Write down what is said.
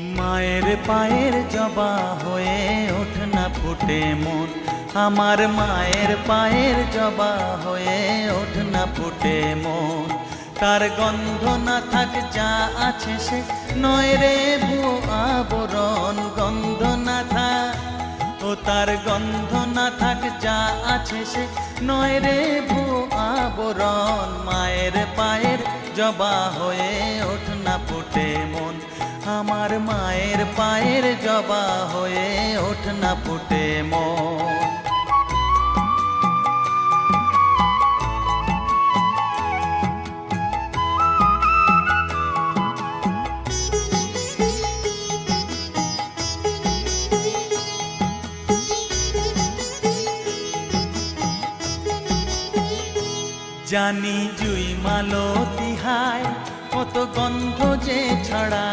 মায়ের পায়ের জবা হয়ে ওঠ না ফুটে মন, আমার মায়ের পায়ের জবা হয়ে ওঠ না ফুটে মন। তার গন্ধ না থাক যা আছে সে নয় রে ভুয়ো আবরণ, গন্ধ না থাক ও তার গন্ধ না থাক যা আছে সে নয় রে ভুয়ো আবরণ। মায়ের পায়ের জবা হয়ে ওঠ না ফুটে মন, আমার মায়ের পায়ের জবা হয়ে ওঠ না ফুটে মন। জানি জুই মালতি হায় কত গন্ধ যে ছড়া।